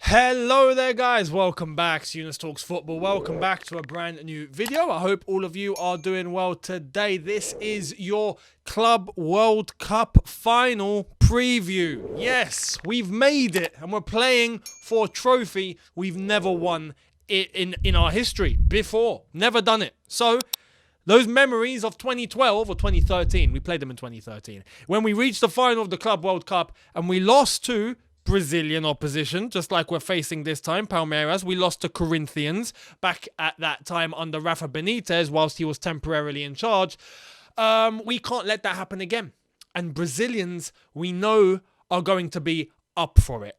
Hello there guys, welcome back to Younes Talks Football. Welcome back to a brand new video. I hope all of you are doing well today. This is your Club World Cup final preview. Yes, we've made it and we're playing for a trophy we've never won in our history before. Never done it. So those memories of 2012 or 2013, we played them in 2013, when we reached the final of the Club World Cup and we lost to Brazilian opposition, just like we're facing this time, Palmeiras. We lost to Corinthians back at that time under Rafa Benitez whilst he was temporarily in charge. We can't let that happen again. And Brazilians, we know, are going to be up for it.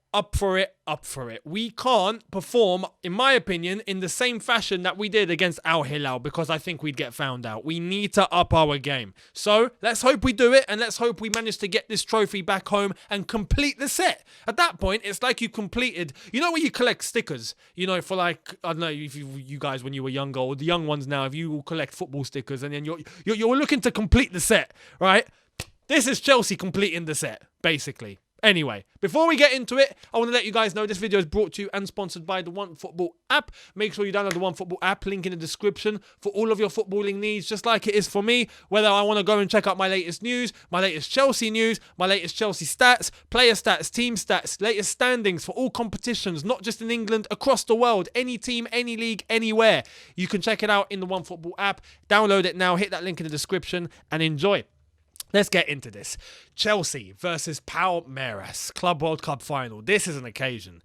We can't perform, in my opinion, in the same fashion that we did against Al Hilal because I think we'd get found out. We need to up our game. So let's hope we do it and let's hope we manage to get this trophy back home and complete the set. At that point, it's like you completed, you know when you collect stickers, you know, for like, I don't know, if you guys when you were younger or the young ones now, if you will collect football stickers and then you're looking to complete the set, right? This is Chelsea completing the set, basically. Anyway, before we get into it, I want to let you guys know this video is brought to you and sponsored by the OneFootball app. Make sure you download the OneFootball app, link in the description for all of your footballing needs, just like it is for me. Whether I want to go and check out my latest news, my latest Chelsea news, my latest Chelsea stats, player stats, team stats, latest standings for all competitions, not just in England, across the world, any team, any league, anywhere. You can check it out in the OneFootball app. Download it now, hit that link in the description and enjoy. Let's get into this. Chelsea versus Palmeiras, Club World Cup final. This is an occasion.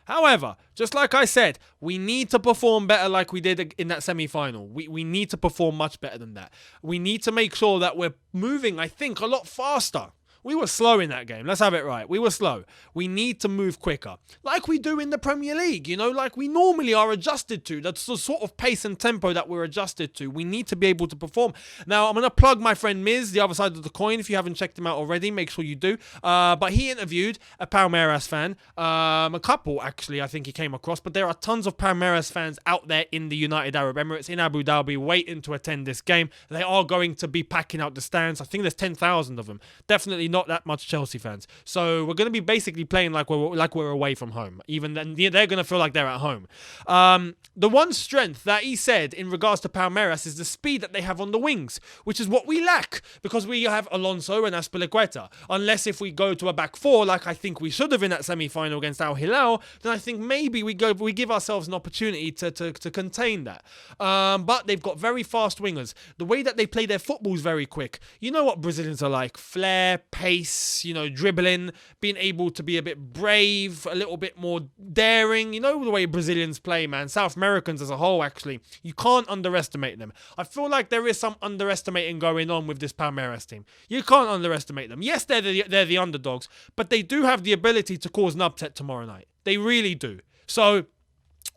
However, just like I said, we need to perform better like we did in that semi-final. We need to perform much better than that. We need to make sure that we're moving, I think, a lot faster. We were slow in that game. Let's have it right. We were slow. We need to move quicker. Like we do in the Premier League, you know, like we normally are adjusted to. That's the sort of pace and tempo that we're adjusted to. We need to be able to perform. Now, I'm going to plug my friend Miz, the other side of the coin. If you haven't checked him out already, make sure you do. But he interviewed a Palmeiras fan. A couple, actually, I think he came across. But there are tons of Palmeiras fans out there in the United Arab Emirates, in Abu Dhabi, waiting to attend this game. They are going to be packing out the stands. I think there's 10,000 of them. Definitely not that much Chelsea fans. So we're going to be basically playing like we're away from home. Even then, they're going to feel like they're at home. The one strength that he said in regards to Palmeiras is the speed that they have on the wings, which is what we lack because we have Alonso and Azpilicueta. Unless if we go to a back four, like I think we should have in that semi-final against Al Hilal, then I think maybe we give ourselves an opportunity to contain that. But they've got very fast wingers. The way that they play their football is very quick. You know what Brazilians are like: flair, pace, you know, dribbling, being able to be a bit brave, a little bit more daring. You know the way Brazilians play, man. South Americans as a whole, actually. You can't underestimate them. I feel like there is some underestimating going on with this Palmeiras team. You can't underestimate them. Yes, they're the underdogs, but they do have the ability to cause an upset tomorrow night. They really do. So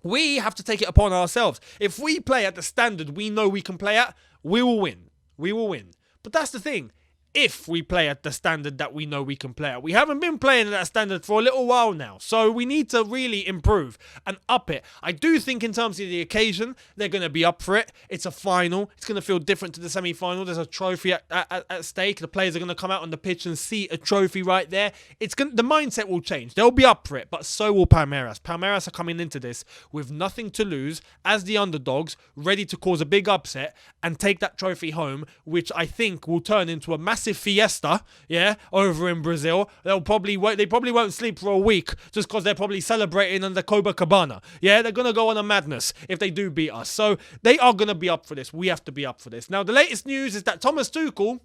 we have to take it upon ourselves. If we play at the standard we know we can play at, we will win. We will win. But that's the thing. If we play at the standard that we know we can play at. We haven't been playing at that standard for a little while now, so we need to really improve and up it. I do think in terms of the occasion, they're going to be up for it. It's a final. It's going to feel different to the semi-final. There's a trophy at stake. The players are going to come out on the pitch and see a trophy right there. The mindset will change. They'll be up for it, but so will Palmeiras. Palmeiras are coming into this with nothing to lose as the underdogs, ready to cause a big upset and take that trophy home, which I think will turn into a massive fiesta, yeah, over in Brazil. They probably won't sleep for a week just because they're probably celebrating under Copacabana. Yeah, they're going to go on a madness if they do beat us. So they are going to be up for this. We have to be up for this. Now, the latest news is that Thomas Tuchel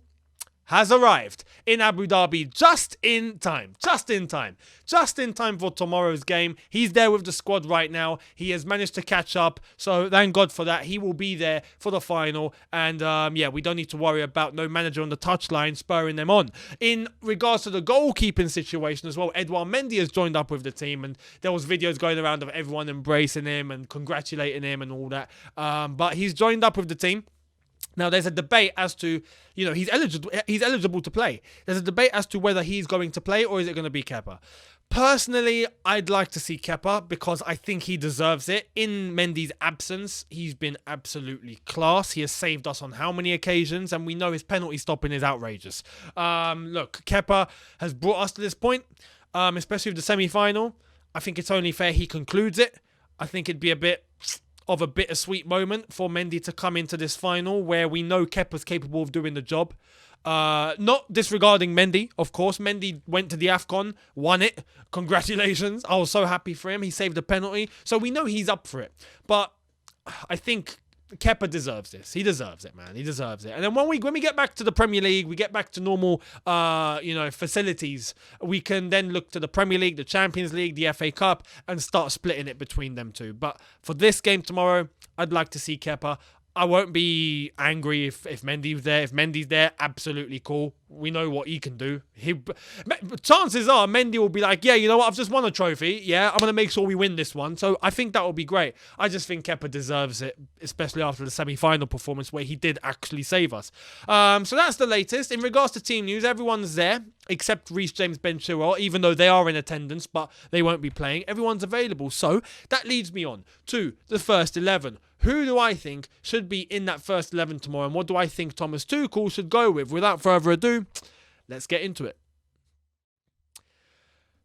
has arrived in Abu Dhabi just in time for tomorrow's game. He's there with the squad right now. He has managed to catch up, so thank God for that. He will be there for the final, and we don't need to worry about no manager on the touchline spurring them on. In regards to the goalkeeping situation as well, Edouard Mendy has joined up with the team, and there was videos going around of everyone embracing him and congratulating him and all that, but he's joined up with the team. Now, there's a debate as to, you know, he's eligible to play. There's a debate as to whether he's going to play or is it going to be Kepa. Personally, I'd like to see Kepa because I think he deserves it. In Mendy's absence, he's been absolutely class. He has saved us on how many occasions, and we know his penalty stopping is outrageous. Look, Kepa has brought us to this point, especially with the semi-final. I think it's only fair he concludes it. I think it'd be a bit of a bittersweet moment for Mendy to come into this final where we know Kepa's capable of doing the job. Not disregarding Mendy, of course. Mendy went to the AFCON, won it. Congratulations. I was so happy for him. He saved a penalty. So we know he's up for it. But I think Kepa deserves this. He deserves it, man. He deserves it. And then when we get back to the Premier League, we get back to normal, facilities, we can then look to the Premier League, the Champions League, the FA Cup, and start splitting it between them two. But for this game tomorrow, I'd like to see Kepa. I won't be angry if Mendy's there. If Mendy's there, absolutely cool. We know what he can do. Chances are Mendy will be like, yeah, you know what? I've just won a trophy. Yeah, I'm going to make sure we win this one. So I think that will be great. I just think Kepa deserves it, especially after the semi-final performance where he did actually save us. So that's the latest. In regards to team news, everyone's there except Reece James, Ben Chilwell, even though they are in attendance, but they won't be playing. Everyone's available. So that leads me on to the first 11. Who do I think should be in that first 11 tomorrow? And what do I think Thomas Tuchel should go with? Without further ado, let's get into it.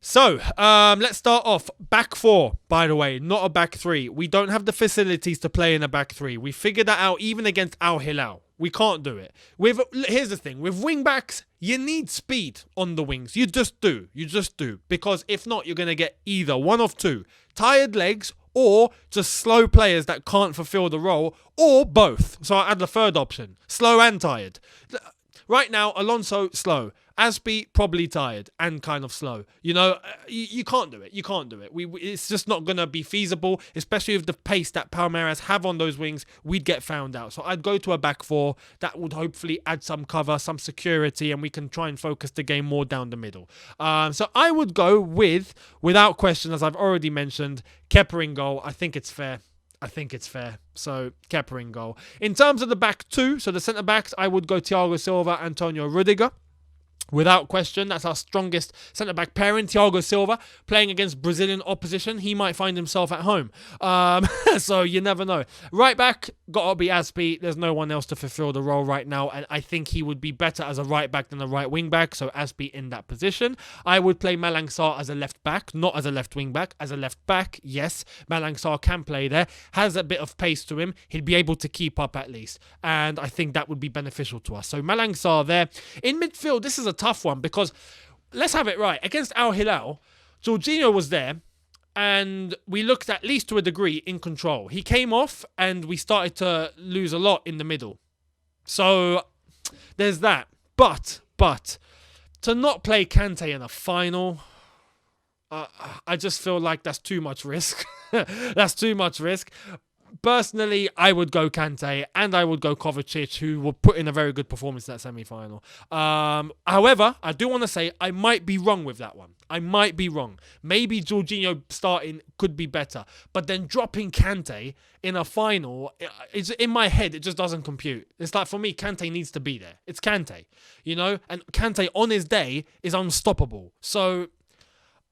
So, let's start off. Back four, by the way, not a back three. We don't have the facilities to play in a back three. We figured that out even against Al Hilal. We can't do it. Here's the thing. With wing backs, you need speed on the wings. You just do. Because if not, you're going to get either one of two. Tired legs or just slow players that can't fulfill the role, or both. So I add the third option. Slow and tired. Right now, Alonso, slow. Aspie, probably tired and kind of slow. You can't do it. It's just not going to be feasible, especially with the pace that Palmeiras have on those wings. We'd get found out. So I'd go to a back four. That would hopefully add some cover, some security, and we can try and focus the game more down the middle. So I would go without question, as I've already mentioned, Kepa in goal. I think it's fair. So, Kepa in goal. In terms of the back two, so the centre-backs, I would go Thiago Silva, Antonio Rudiger. Without question, that's our strongest centre-back pairing. Thiago Silva playing against Brazilian opposition. He might find himself at home. So you never know. Right back, got to be Aspie. There's no one else to fulfill the role right now. And I think he would be better as a right back than a right wing back. So Aspie in that position. I would play Malang Sarr as a left back, not as a left wing back. As a left back, yes, Malang Sarr can play there. Has a bit of pace to him. He'd be able to keep up at least. And I think that would be beneficial to us. So Malang Sarr there. In midfield, this is a tough one because let's have it right. Against Al Hilal, Jorginho was there and we looked at least to a degree in control. He came off and we started to lose a lot in the middle. So there's that. But to not play Kante in a final, I just feel like that's too much risk. That's too much risk. Personally, I would go Kante and I would go Kovacic, who will put in a very good performance in that semi-final. However, I do want to say I might be wrong with that one. I might be wrong. Maybe Jorginho starting could be better. But then dropping Kante in a final, it's in my head, it just doesn't compute. It's like, for me, Kante needs to be there. It's Kante, And Kante on his day is unstoppable. So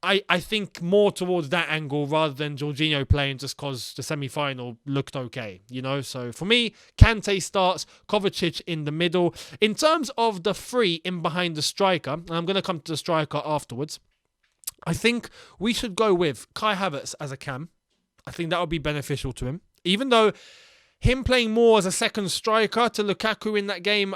I think more towards that angle rather than Jorginho playing just because the semi-final looked okay, So for me, Kante starts, Kovacic in the middle. In terms of the three in behind the striker, and I'm going to come to the striker afterwards, I think we should go with Kai Havertz as a cam. I think that would be beneficial to him. Even though him playing more as a second striker to Lukaku in that game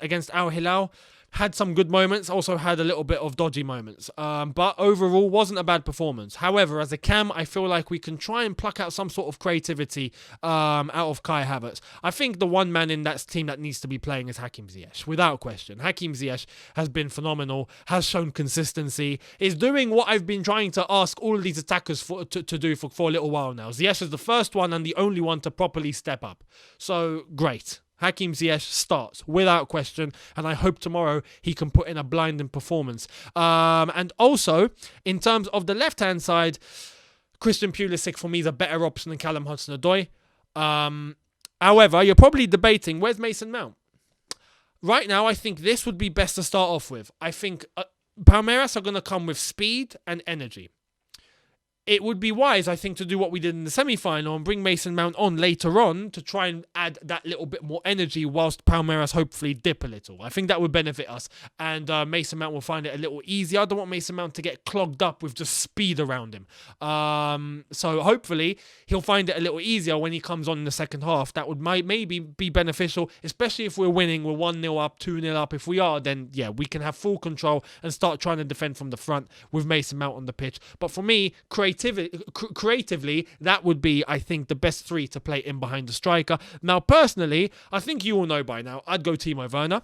against Al Hilal, had some good moments, also had a little bit of dodgy moments. But overall, wasn't a bad performance. However, as a cam, I feel like we can try and pluck out some sort of creativity out of Kai Havertz. I think the one man in that team that needs to be playing is Hakim Ziyech, without question. Hakim Ziyech has been phenomenal, has shown consistency, is doing what I've been trying to ask all of these attackers to do for a little while now. Ziyech is the first one and the only one to properly step up. So, great. Hakim Ziyech starts without question, and I hope tomorrow he can put in a blinding performance. And also, in terms of the left-hand side, Christian Pulisic for me is a better option than Callum Hudson-Odoi. However, you're probably debating, where's Mason Mount? Right now, I think this would be best to start off with. I think Palmeiras are going to come with speed and energy. it would be wise, I think, to do what we did in the semi-final and bring Mason Mount on later on to try and add that little bit more energy whilst Palmeiras hopefully dip a little. I think that would benefit us, and Mason Mount will find it a little easier. I don't want Mason Mount to get clogged up with just speed around him. So hopefully he'll find it a little easier when he comes on in the second half. That would maybe be beneficial, especially if we're winning. We're 1-0 up, 2-0 up. If we are, then yeah, we can have full control and start trying to defend from the front with Mason Mount on the pitch. But for me, creatively, that would be, I think, the best three to play in behind the striker. Now, personally, I think you all know by now, I'd go Timo Werner.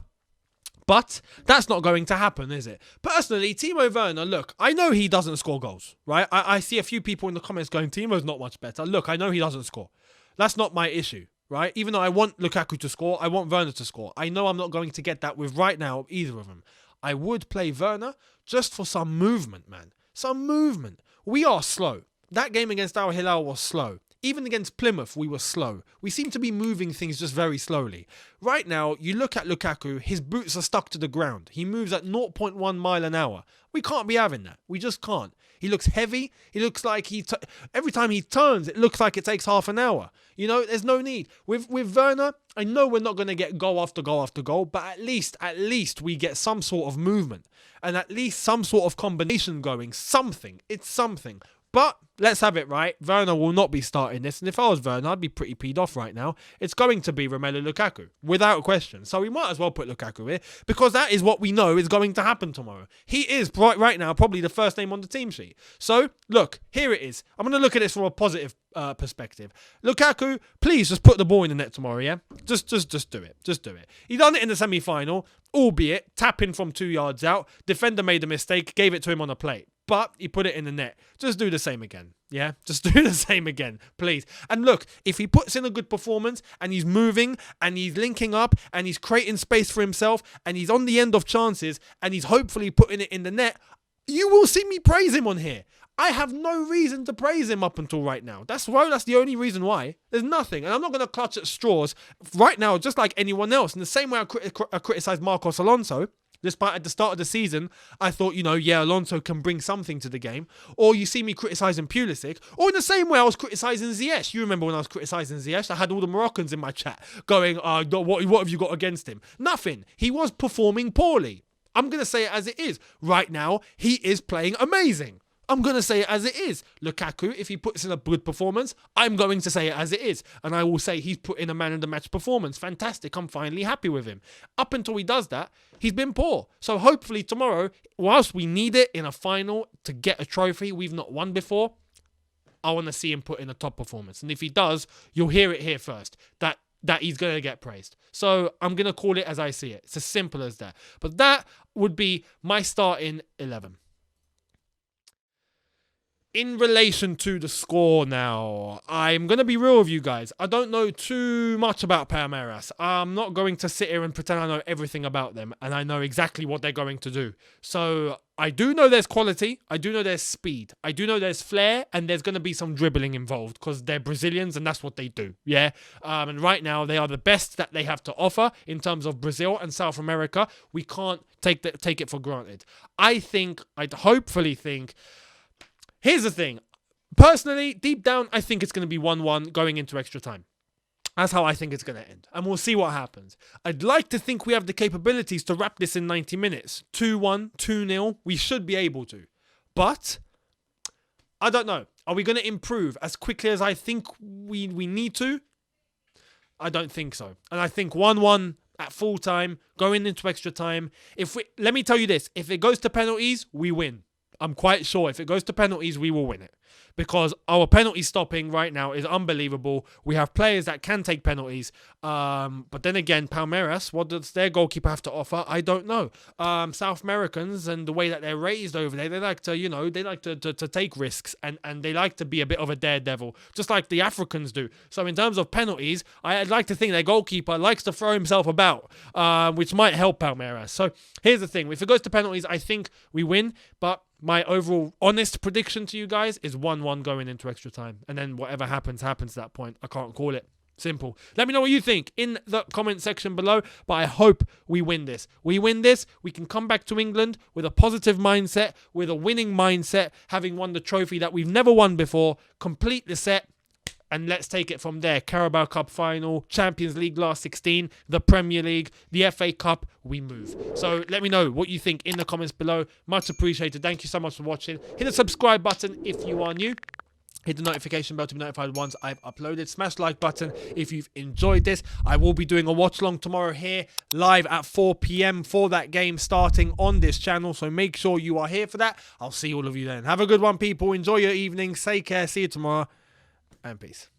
But that's not going to happen, is it? Personally, Timo Werner, look, I know he doesn't score goals, right? I see a few people in the comments going, Timo's not much better. Look, I know he doesn't score. That's not my issue, right? Even though I want Lukaku to score, I want Werner to score. I know I'm not going to get that with right now either of them. I would play Werner just for some movement, man. Some movement. We are slow. That game against Al Hilal was slow. Even against Plymouth, we were slow. We seem to be moving things just very slowly. Right now, you look at Lukaku, his boots are stuck to the ground. He moves at 0.1 mile an hour. We can't be having that. We just can't. He looks heavy. He looks like every time he turns, it looks like it takes half an hour. You know, there's no need. With Werner, I know we're not going to get goal after goal after goal, but at least we get some sort of movement and at least some sort of combination going. Something. It's something. But let's have it right. Werner will not be starting this. And if I was Werner, I'd be pretty peed off right now. It's going to be Romelu Lukaku, without question. So we might as well put Lukaku here because that is what we know is going to happen tomorrow. He is, right now, probably the first name on the team sheet. So, look, here it is. I'm going to look at this from a positive perspective. Lukaku, please just put the ball in the net tomorrow, yeah? Just do it. Just do it. He done it in the semi-final, albeit tapping from 2 yards out. Defender made a mistake, gave it to him on a plate. But he put it in the net. Just do the same again. Yeah? Just do the same again, please. And look, if he puts in a good performance and he's moving and he's linking up and he's creating space for himself and he's on the end of chances and he's hopefully putting it in the net, you will see me praise him on here. I have no reason to praise him up until right now. That's the only reason why. There's nothing. And I'm not going to clutch at straws right now, just like anyone else. In the same way I criticised Marcos Alonso, despite at the start of the season, I thought, Alonso can bring something to the game. Or you see me criticising Pulisic. Or in the same way I was criticising Ziyech. You remember when I was criticising Ziyech? I had all the Moroccans in my chat going, what have you got against him? Nothing. He was performing poorly. I'm going to say it as it is. Right now, he is playing amazing. I'm going to say it as it is. Lukaku, if he puts in a good performance, I'm going to say it as it is. And I will say he's put in a man-of-the-match performance. Fantastic. I'm finally happy with him. Up until he does that, he's been poor. So hopefully tomorrow, whilst we need it in a final to get a trophy we've not won before, I want to see him put in a top performance. And if he does, you'll hear it here first, that he's going to get praised. So I'm going to call it as I see it. It's as simple as that. But that would be my starting 11. In relation to the score now, I'm going to be real with you guys. I don't know too much about Palmeiras. I'm not going to sit here and pretend I know everything about them and I know exactly what they're going to do. So I do know there's quality. I do know there's speed. I do know there's flair and there's going to be some dribbling involved because they're Brazilians and that's what they do. Yeah. And right now they are the best that they have to offer in terms of Brazil and South America. We can't take it for granted. I'd hopefully think... Here's the thing. Personally, deep down, I think it's going to be 1-1 going into extra time. That's how I think it's going to end. And we'll see what happens. I'd like to think we have the capabilities to wrap this in 90 minutes. 2-1, 2-0. We should be able to. But, I don't know. Are we going to improve as quickly as I think we need to? I don't think so. And I think 1-1 at full time, going into extra time. Let me tell you this. If it goes to penalties, we win. I'm quite sure if it goes to penalties, we will win it. Because our penalty stopping right now is unbelievable. We have players that can take penalties. But then again, Palmeiras, what does their goalkeeper have to offer? I don't know. South Americans and the way that they're raised over there, they like to take risks and they like to be a bit of a daredevil, just like the Africans do. So in terms of penalties, I'd like to think their goalkeeper likes to throw himself about, which might help Palmeiras. So here's the thing. If it goes to penalties, I think we win. But my overall honest prediction to you guys is 1-1 going into extra time. And then whatever happens at that point. I can't call it. Simple. Let me know what you think in the comment section below, but I hope we win this. We win this, we can come back to England with a positive mindset, with a winning mindset, having won the trophy that we've never won before, complete the set, and let's take it from there. Carabao Cup final, Champions League last 16, the Premier League, the FA Cup, we move. So let me know what you think in the comments below. Much appreciated. Thank you so much for watching. Hit the subscribe button if you are new. Hit the notification bell to be notified once I've uploaded. Smash the like button if you've enjoyed this. I will be doing a watch along tomorrow here live at 4 p.m. for that game starting on this channel. So make sure you are here for that. I'll see all of you then. Have a good one, people. Enjoy your evening. Take care. See you tomorrow. And peace.